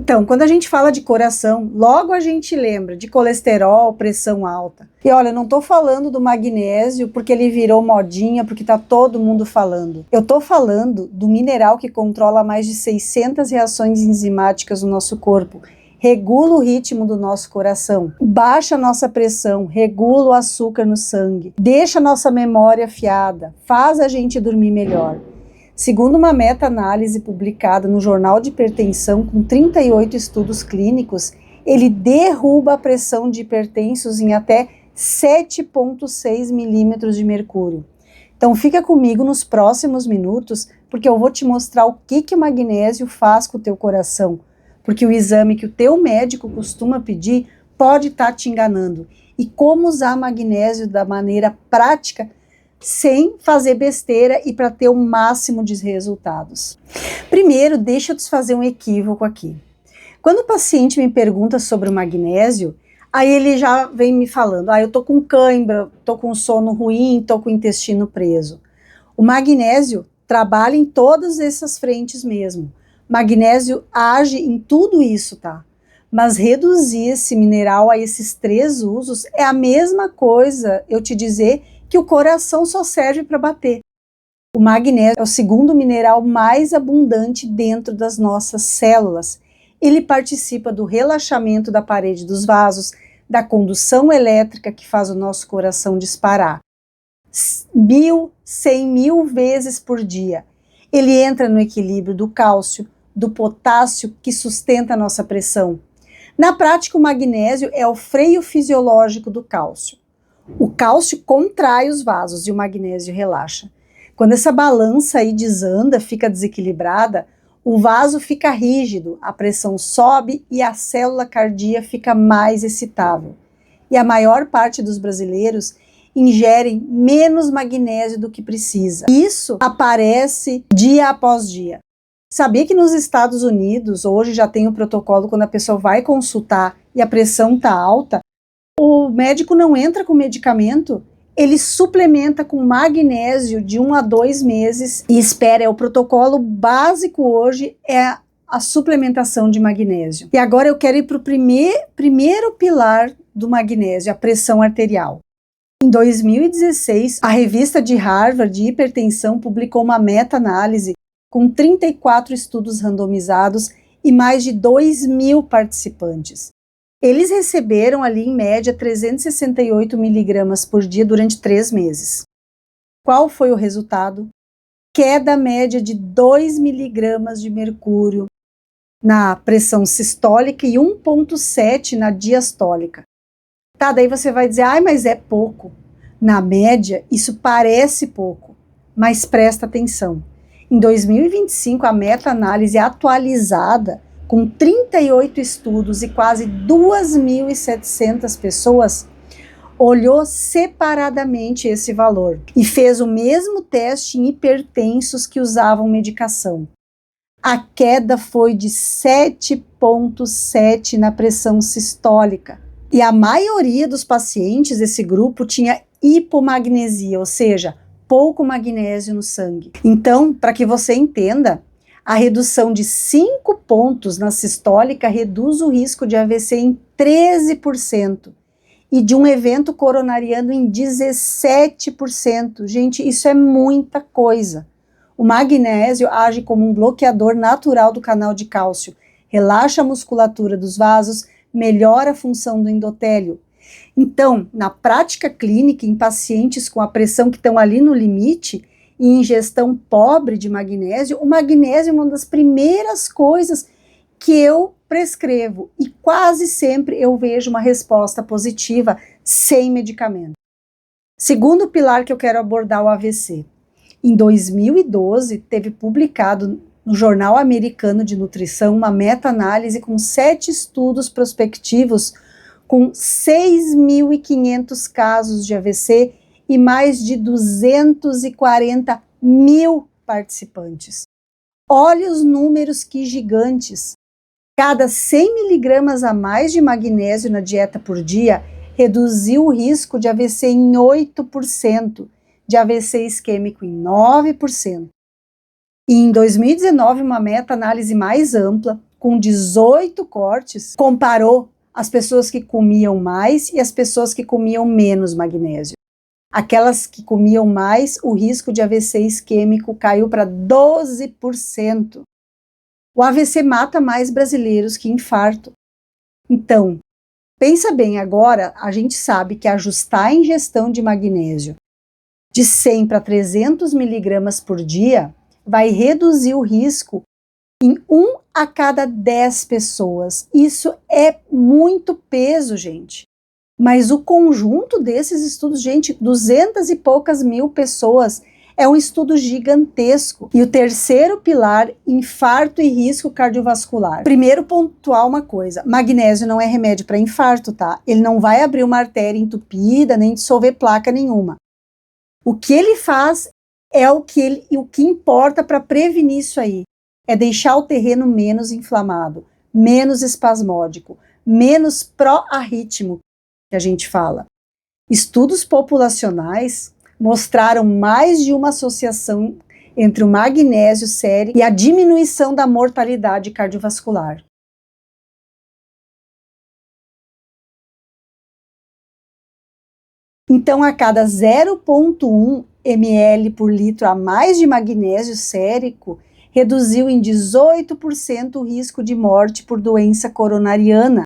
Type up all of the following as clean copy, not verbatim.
Então, quando a gente fala de coração, logo a gente lembra de colesterol, pressão alta. E olha, eu não tô falando do magnésio porque ele virou modinha, porque tá todo mundo falando. Eu tô falando do mineral que controla mais de 600 reações enzimáticas no nosso corpo. Regula o ritmo do nosso coração, baixa a nossa pressão, regula o açúcar no sangue, deixa a nossa memória afiada, faz a gente dormir melhor. Segundo uma meta-análise publicada no Jornal de Hipertensão com 38 estudos clínicos, ele derruba a pressão de hipertensos em até 7,6 milímetros de mercúrio. Então fica comigo nos próximos minutos, porque eu vou te mostrar o que o magnésio faz com o teu coração, porque o exame que o teu médico costuma pedir pode estar te enganando, e como usar magnésio da maneira prática, sem fazer besteira e para ter o máximo de resultados. Primeiro, deixa eu desfazer um equívoco aqui. Quando o paciente me pergunta sobre o magnésio, aí ele já vem me falando, eu tô com cãibra, tô com sono ruim, tô com o intestino preso. O magnésio trabalha em todas essas frentes mesmo. Magnésio age em tudo isso, tá? Mas reduzir esse mineral a esses 3 usos é a mesma coisa eu te dizer que o coração só serve para bater. O magnésio é o segundo mineral mais abundante dentro das nossas células. Ele participa do relaxamento da parede dos vasos, da condução elétrica que faz o nosso coração disparar. 1.000, 100.000 vezes por dia. Ele entra no equilíbrio do cálcio, do potássio que sustenta a nossa pressão. Na prática, o magnésio é o freio fisiológico do cálcio. O cálcio contrai os vasos e o magnésio relaxa. Quando essa balança aí desanda, fica desequilibrada, o vaso fica rígido, a pressão sobe e a célula cardíaca fica mais excitável. E a maior parte dos brasileiros ingerem menos magnésio do que precisa. Isso aparece dia após dia. Sabia que nos Estados Unidos hoje já tem um protocolo quando a pessoa vai consultar e a pressão está alta, o médico não entra com medicamento, ele suplementa com magnésio de 1 a 2 meses e espera, o protocolo básico hoje é a suplementação de magnésio. E agora eu quero ir para o primeiro pilar do magnésio, a pressão arterial. Em 2016, a revista de Harvard de hipertensão publicou uma meta-análise com 34 estudos randomizados e mais de 2.000 participantes. Eles receberam ali em média 368 miligramas por dia durante 3 meses. Qual foi o resultado? Queda média de 2 miligramas de mercúrio na pressão sistólica e 1,7 na diastólica. Tá, daí você vai dizer, mas é pouco. Na média, isso parece pouco, mas presta atenção. Em 2025, a meta-análise atualizada, com 38 estudos e quase 2.700 pessoas, olhou separadamente esse valor e fez o mesmo teste em hipertensos que usavam medicação. A queda foi de 7,7 na pressão sistólica. E a maioria dos pacientes desse grupo tinha hipomagnesia, ou seja, pouco magnésio no sangue. Então, para que você entenda, a redução de 5 pontos na sistólica reduz o risco de AVC em 13% e de um evento coronariano em 17%. Gente, isso é muita coisa. O magnésio age como um bloqueador natural do canal de cálcio, relaxa a musculatura dos vasos, melhora a função do endotélio. Então, na prática clínica, em pacientes com a pressão que estão ali no limite e ingestão pobre de magnésio, o magnésio é uma das primeiras coisas que eu prescrevo e quase sempre eu vejo uma resposta positiva sem medicamento. Segundo pilar que eu quero abordar, o AVC. Em 2012, teve publicado no Jornal Americano de Nutrição uma meta-análise com 7 estudos prospectivos com 6.500 casos de AVC e mais de 240 mil participantes. Olha os números que gigantes. Cada 100 miligramas a mais de magnésio na dieta por dia reduziu o risco de AVC em 8%, de AVC isquêmico em 9%. E em 2019, uma meta-análise mais ampla, com 18 cortes, comparou as pessoas que comiam mais e as pessoas que comiam menos magnésio. Aquelas que comiam mais, o risco de AVC isquêmico caiu para 12%. O AVC mata mais brasileiros que infarto. Então, pensa bem, agora a gente sabe que ajustar a ingestão de magnésio de 100 para 300 miligramas por dia vai reduzir o risco em 1 a cada 10 pessoas. Isso é muito peso, gente. Mas o conjunto desses estudos, gente, 200 e poucas mil pessoas, é um estudo gigantesco. E o terceiro pilar, infarto e risco cardiovascular. Primeiro, pontuar uma coisa: magnésio não é remédio para infarto, tá? Ele não vai abrir uma artéria entupida, nem dissolver placa nenhuma. O que ele faz é o que importa para prevenir isso aí. É deixar o terreno menos inflamado, menos espasmódico, menos pró-arrítmico, que a gente fala. Estudos populacionais mostraram mais de uma associação entre o magnésio sério e a diminuição da mortalidade cardiovascular. Então, a cada 0,1 ml por litro a mais de magnésio sérico, reduziu em 18% o risco de morte por doença coronariana.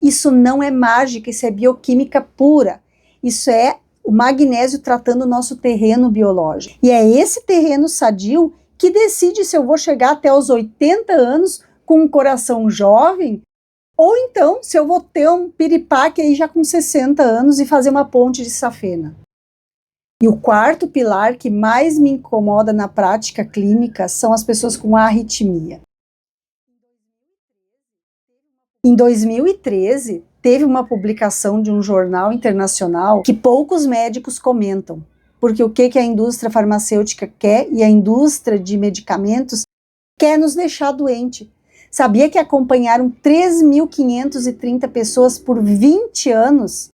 Isso não é mágica, isso é bioquímica pura. Isso é o magnésio tratando o nosso terreno biológico. E é esse terreno sadio que decide se eu vou chegar até os 80 anos com um coração jovem, ou então se eu vou ter um piripaque aí já com 60 anos e fazer uma ponte de safena. E o quarto pilar que mais me incomoda na prática clínica são as pessoas com arritmia. Em 2013, teve uma publicação de um jornal internacional que poucos médicos comentam, porque o que a indústria farmacêutica quer e a indústria de medicamentos quer nos deixar doente. Sabia que acompanharam 3.530 pessoas por 20 anos?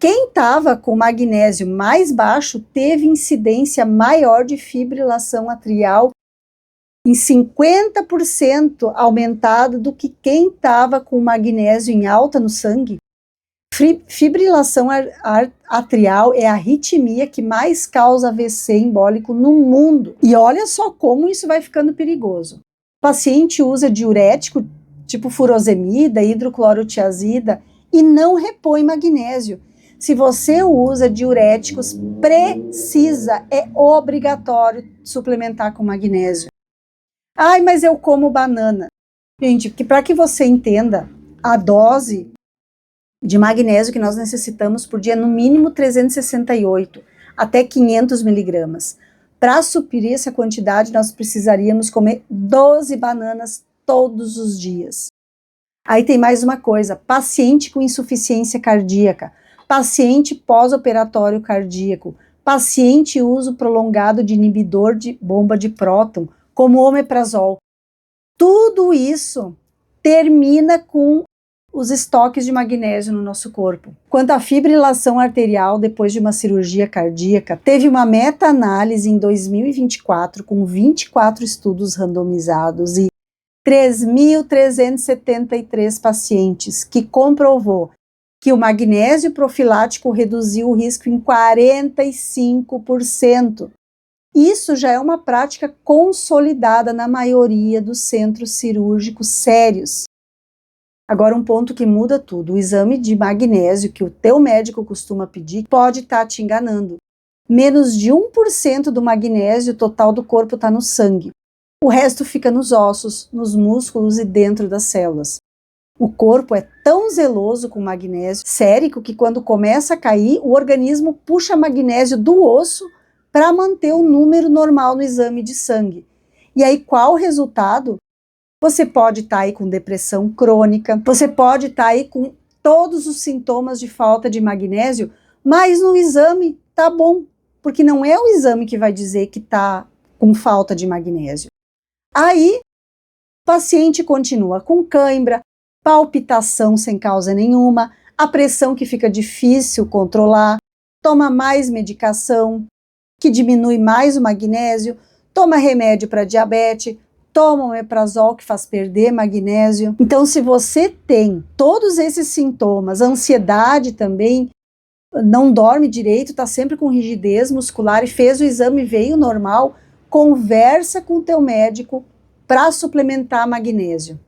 Quem estava com magnésio mais baixo teve incidência maior de fibrilação atrial em 50% aumentada do que quem estava com magnésio em alta no sangue. Fibrilação atrial é a arritmia que mais causa AVC embólico no mundo. E olha só como isso vai ficando perigoso. O paciente usa diurético, tipo furosemida, hidroclorotiazida, e não repõe magnésio. Se você usa diuréticos, é obrigatório suplementar com magnésio. Ai, mas eu como banana. Gente, para que você entenda, a dose de magnésio que nós necessitamos por dia é no mínimo 368 até 500 miligramas. Para suprir essa quantidade, nós precisaríamos comer 12 bananas todos os dias. Aí tem mais uma coisa: paciente com insuficiência cardíaca, paciente pós-operatório cardíaco, paciente uso prolongado de inibidor de bomba de próton, como o omeprazol. Tudo isso termina com os estoques de magnésio no nosso corpo. Quanto à fibrilação arterial depois de uma cirurgia cardíaca, teve uma meta-análise em 2024 com 24 estudos randomizados e 3.373 pacientes, que comprovou que o magnésio profilático reduziu o risco em 45%. Isso já é uma prática consolidada na maioria dos centros cirúrgicos sérios. Agora, um ponto que muda tudo: o exame de magnésio que o teu médico costuma pedir pode estar te enganando. Menos de 1% do magnésio total do corpo está no sangue. O resto fica nos ossos, nos músculos e dentro das células. O corpo é tão zeloso com magnésio sérico que quando começa a cair, o organismo puxa magnésio do osso para manter o número normal no exame de sangue. E aí, qual o resultado? Você pode estar aí com depressão crônica, você pode estar aí com todos os sintomas de falta de magnésio, mas no exame tá bom, porque não é o exame que vai dizer que tá com falta de magnésio. Aí, o paciente continua com cãibra, palpitação sem causa nenhuma, a pressão que fica difícil controlar, toma mais medicação, que diminui mais o magnésio, toma remédio para diabetes, toma omeprazol, que faz perder magnésio. Então, se você tem todos esses sintomas, ansiedade também, não dorme direito, está sempre com rigidez muscular e fez o exame e veio normal, conversa com o teu médico para suplementar magnésio.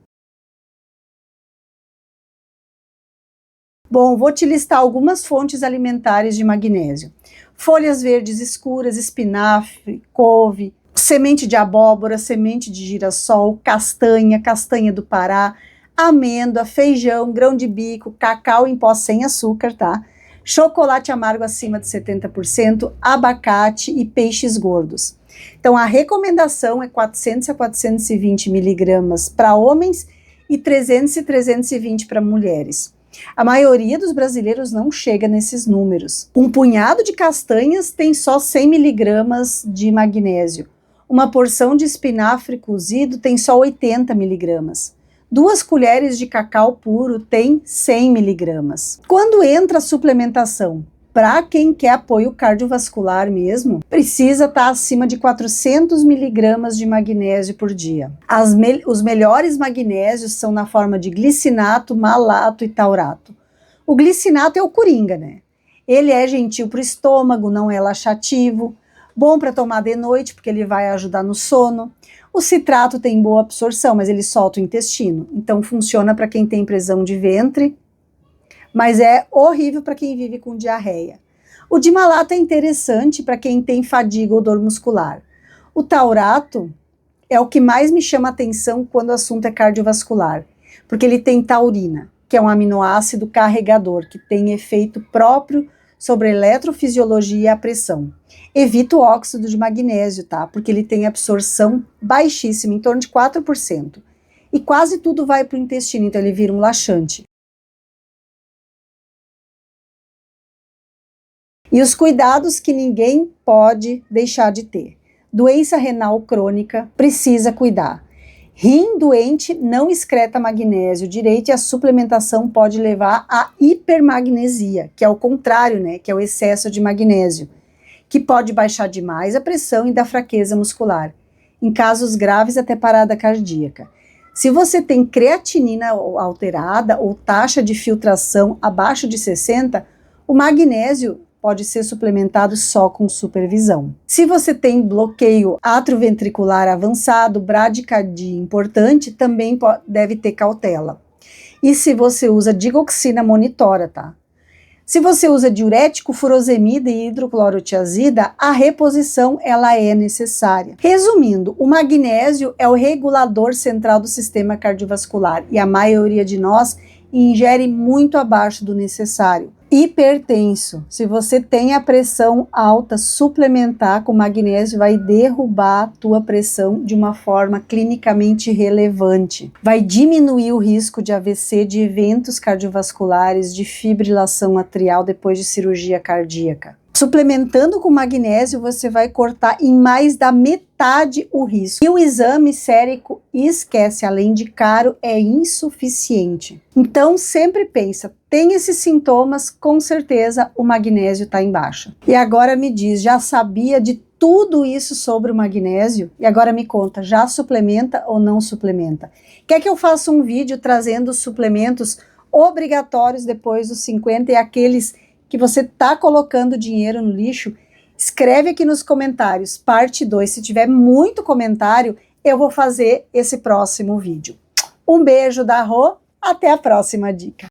Bom, vou te listar algumas fontes alimentares de magnésio. Folhas verdes escuras, espinafre, couve, semente de abóbora, semente de girassol, castanha, castanha do Pará, amêndoa, feijão, grão de bico, cacau em pó sem açúcar, tá? Chocolate amargo acima de 70%, abacate e peixes gordos. Então, a recomendação é 400 a 420 miligramas para homens e 300 e 320 para mulheres. A maioria dos brasileiros não chega nesses números. Um punhado de castanhas tem só 100 miligramas de magnésio. Uma porção de espinafre cozido tem só 80 miligramas. 2 colheres de cacau puro tem 100 miligramas. Quando entra a suplementação, para quem quer apoio cardiovascular mesmo, precisa estar acima de 400 miligramas de magnésio por dia. Os melhores magnésios são na forma de glicinato, malato e taurato. O glicinato é o coringa, né? Ele é gentil para o estômago, não é laxativo, bom para tomar de noite porque ele vai ajudar no sono. O citrato tem boa absorção, mas ele solta o intestino, então funciona para quem tem prisão de ventre, mas é horrível para quem vive com diarreia. O dimalato é interessante para quem tem fadiga ou dor muscular. O taurato é o que mais me chama a atenção quando o assunto é cardiovascular, porque ele tem taurina, que é um aminoácido carregador, que tem efeito próprio sobre a eletrofisiologia e a pressão. Evita o óxido de magnésio, tá? Porque ele tem absorção baixíssima, em torno de 4%. E quase tudo vai para o intestino, então ele vira um laxante. E os cuidados que ninguém pode deixar de ter. Doença renal crônica, precisa cuidar. Rim doente não excreta magnésio direito e a suplementação pode levar à hipermagnesia, que é o contrário, né? Que é o excesso de magnésio, que pode baixar demais a pressão e dar fraqueza muscular. Em casos graves, até parada cardíaca. Se você tem creatinina alterada ou taxa de filtração abaixo de 60, o magnésio pode ser suplementado só com supervisão. Se você tem bloqueio atrioventricular avançado, bradicardia importante, também deve ter cautela. E se você usa digoxina, monitora, tá? Se você usa diurético, furosemida e hidroclorotiazida, a reposição ela é necessária. Resumindo, o magnésio é o regulador central do sistema cardiovascular e a maioria de nós ingere muito abaixo do necessário. Hipertenso, se você tem a pressão alta, suplementar com magnésio vai derrubar a tua pressão de uma forma clinicamente relevante. Vai diminuir o risco de AVC, de eventos cardiovasculares, de fibrilação atrial depois de cirurgia cardíaca. Suplementando com magnésio, você vai cortar em mais da metade o risco. E o exame sérico, esquece, além de caro, é insuficiente. Então, sempre pensa, tem esses sintomas, com certeza o magnésio está em baixa. E agora me diz, já sabia de tudo isso sobre o magnésio? E agora me conta, já suplementa ou não suplementa? Quer que eu faça um vídeo trazendo os suplementos obrigatórios depois dos 50 e aqueles que você está colocando dinheiro no lixo? Escreve aqui nos comentários, parte 2. Se tiver muito comentário, eu vou fazer esse próximo vídeo. Um beijo da Rô, até a próxima dica.